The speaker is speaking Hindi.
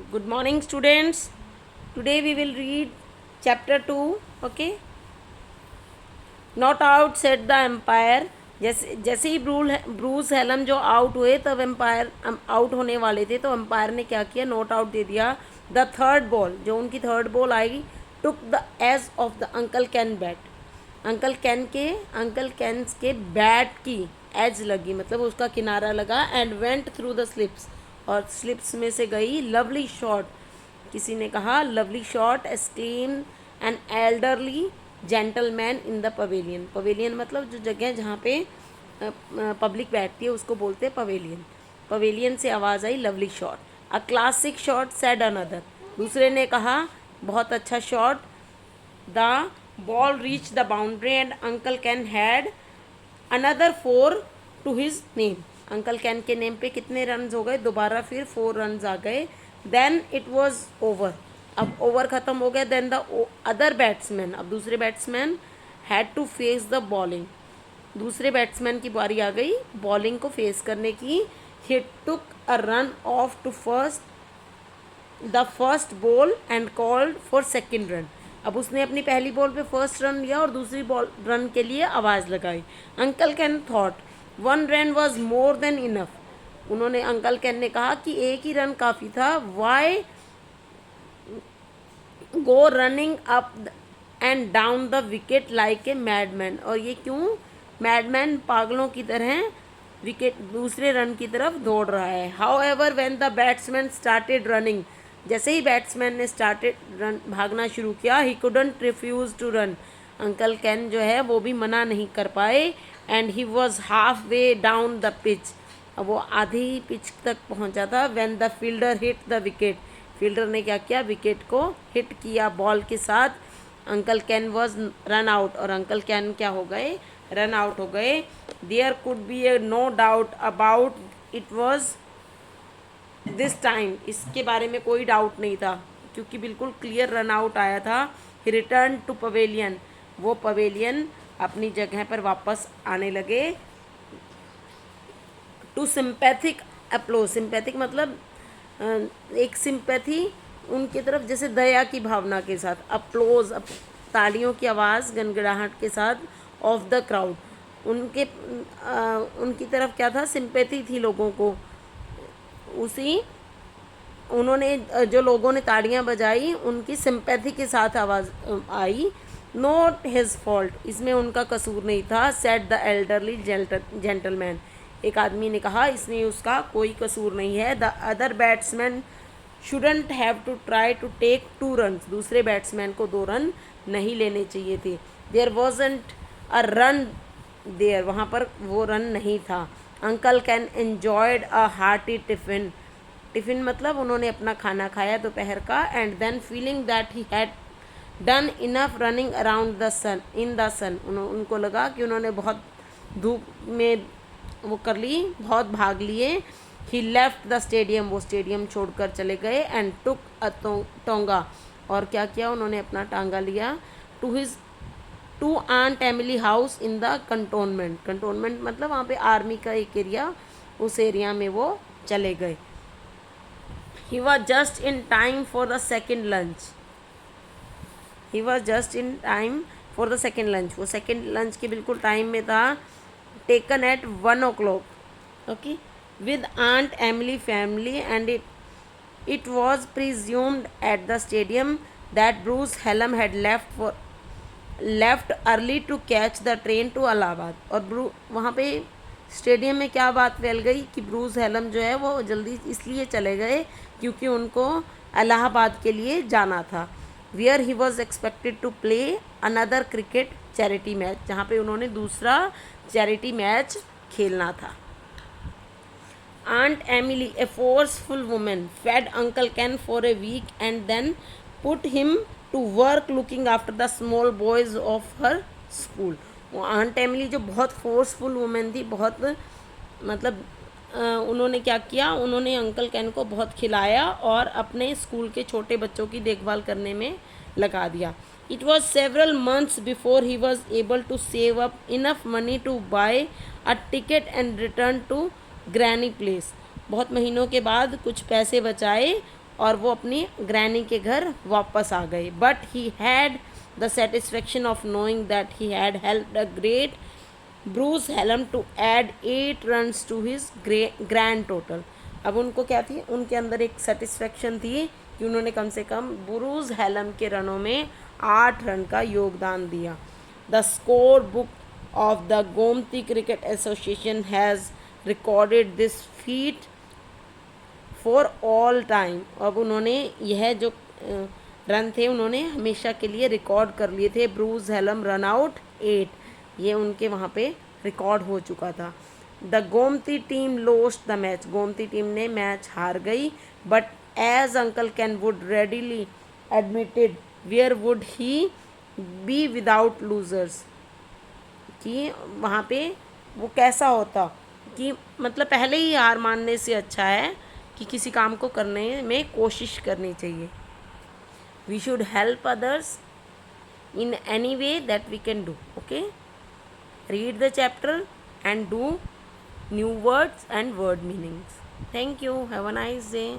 Good morning, students. Today we will read chapter 2. Okay. Not out said the empire. जैसे जैसे ही ब्रूस हेलम जो आउट हुए तब एम्पायर आउट होने वाले थे, तो एम्पायर ने क्या किया, नॉट आउट दे दिया. द थर्ड बॉल, जो उनकी थर्ड बॉल आई, took the edge of the Uncle Ken bat. Uncle Ken's के बैट की एज लगी, मतलब उसका किनारा लगा. And went through the slips, और स्लिप्स में से गई. लवली शॉट, किसी ने कहा lovely shot. Exclaim an elderly gentleman in the pavilion. Pavilion मतलब जो जगह जहाँ पे पब्लिक बैठती है उसको बोलते हैं पवेलियन. पवेलियन से आवाज़ आई lovely shot. A classic shot said another, दूसरे ने कहा बहुत अच्छा shot. The ball reach the boundary and Uncle Ken had another 4 to his name. Uncle Ken के नेम पे कितने रन हो गए, दोबारा फिर 4 रन आ गए. देन इट वॉज ओवर, अब ओवर ख़त्म हो गया. देन द अदर बैट्समैन, अब दूसरे batsman had to face the bowling. दूसरे बैट्समैन की बारी आ गई बॉलिंग को फेस करने की. He took a run off to the first ball and called for second run. अब उसने अपनी पहली बॉल पे फर्स्ट रन लिया और दूसरी बॉल रन के लिए आवाज़ लगाई. Uncle Ken thought 1 run was more than enough. उन्होंने, अंकल कैन ने कहा कि एक ही रन काफ़ी था. Why go running up and down the wicket like a madman. और ये क्यों मैडमैन, पागलों की तरह विकेट दूसरे रन की तरफ दौड़ रहा है. However when the batsman started running, जैसे ही बैट्समैन ने स्टार्टेड रन भागना शुरू किया, he couldn't refuse to run. अंकल कैन जो है वो भी मना नहीं कर पाए. And he was half way down the pitch, अब वो आधी पिच तक पहुंचा था. When the fielder hit the wicket, fielder ने क्या किया, विकेट को हिट किया बॉल के साथ. Uncle Ken was run out, और अंकल कैन क्या हो गए, रन आउट हो गए. There could be a no doubt about it was this time, इसके बारे में कोई डाउट नहीं था क्योंकि बिल्कुल क्लियर रन आउट आया था. ही रिटर्न टू पवेलियन, वो पवेलियन अपनी जगह पर वापस आने लगे. टू सिंपैथिक अप्लोज, सिंपैथिक मतलब एक सिंपैथी उनकी तरफ, जैसे दया की भावना के साथ. अप्लोज, तालियों की आवाज़ गनगड़ाहट के साथ. ऑफ द क्राउड, उनकी तरफ क्या था, सिंपैथी थी लोगों को. उसी उन्होंने, जो लोगों ने ताड़ियाँ बजाई उनकी सिंपैथी के साथ आवाज़ आई. नॉट हिज फॉल्ट, इसमें उनका कसूर नहीं था. सेड द एल्डरली जेंटलमैन, एक आदमी ने कहा इसमें उसका कोई कसूर नहीं है. The other batsman shouldn't have to try to take 2 run, दूसरे बैट्समैन को 2 रन नहीं लेने चाहिए थे. There wasn't a run there, वहाँ पर वो रन नहीं था. Uncle Ken enjoyed a hearty tiffin, tiffin मतलब उन्होंने अपना खाना खाया दोपहर का. And then feeling that he had done enough running around the sun in the sun, उनको लगा कि उन्होंने बहुत धूप में वो कर ली, बहुत भाग लिए. ही लेफ्ट द स्टेडियम, वो स्टेडियम छोड़कर चले गए. एंड टुक अ टोंगा, और क्या किया, उन्होंने अपना टांगा लिया. To aunt Emily house in the cantonment, cantonment मतलब वहाँ पे आर्मी का एक एरिया, उस एरिया में वो चले गए. He was just in time for the second lunch, he was just in time for the second lunch, वो सेकेंड लंच के बिल्कुल टाइम में था. Taken at 1 o'clock, okay, with Aunt Emily family. And it was presumed at the stadium that Bruce Hallam had left early to catch the train to Allahabad. और वहाँ पे स्टेडियम में क्या बात फैल गई कि ब्रूस हेलम जो है वो जल्दी इसलिए चले गए क्योंकि उनको इलाहाबाद के लिए जाना था. Where he was expected to play another cricket charity match, जहाँ पे उन्होंने दूसरा चैरिटी मैच खेलना था. Aunt Emily, a forceful woman, fed Uncle Ken for a week and then put him to work looking after the small boys of her school. वो आंट एमिली जो बहुत फोर्सफुल वुमेन थी, बहुत मतलब उन्होंने क्या किया, उन्होंने अंकल कैन को बहुत खिलाया और अपने स्कूल के छोटे बच्चों की देखभाल करने में लगा दिया. It was several months before he was able to save up enough money to buy a ticket and return to granny place. बहुत महीनों के बाद कुछ पैसे बचाए और वो अपनी ग्रैनी के घर वापस आ गए. But he had the satisfaction of knowing that he had helped a great Bruce Hallam to add 8 runs to his grand total. अब उनको क्या थी, उनके अंदर एक सेटिस्फेक्शन थी कि उन्होंने कम से कम ब्रूस हेलम के रनों में 8 रन का योगदान दिया. The score book of the Gomti cricket association has recorded this feet for all time. अब उन्होंने यह जो रन थे उन्होंने हमेशा के लिए रिकॉर्ड कर लिए थे. ब्रूस हेलम रन आउट 8, ये उनके वहाँ पे रिकॉर्ड हो चुका था. The Gomti team lost the match. Gomti team ने मैच हार गई. But as uncle Ken would readily admitted where would he be without losers. कि वहाँ पे वो कैसा होता कि मतलब पहले ही हार मानने से अच्छा है कि किसी काम को करने में कोशिश करनी चाहिए. We should help others in any way that we can do. Okay, read the chapter and do new words and word meanings. Thank you. Have a nice day.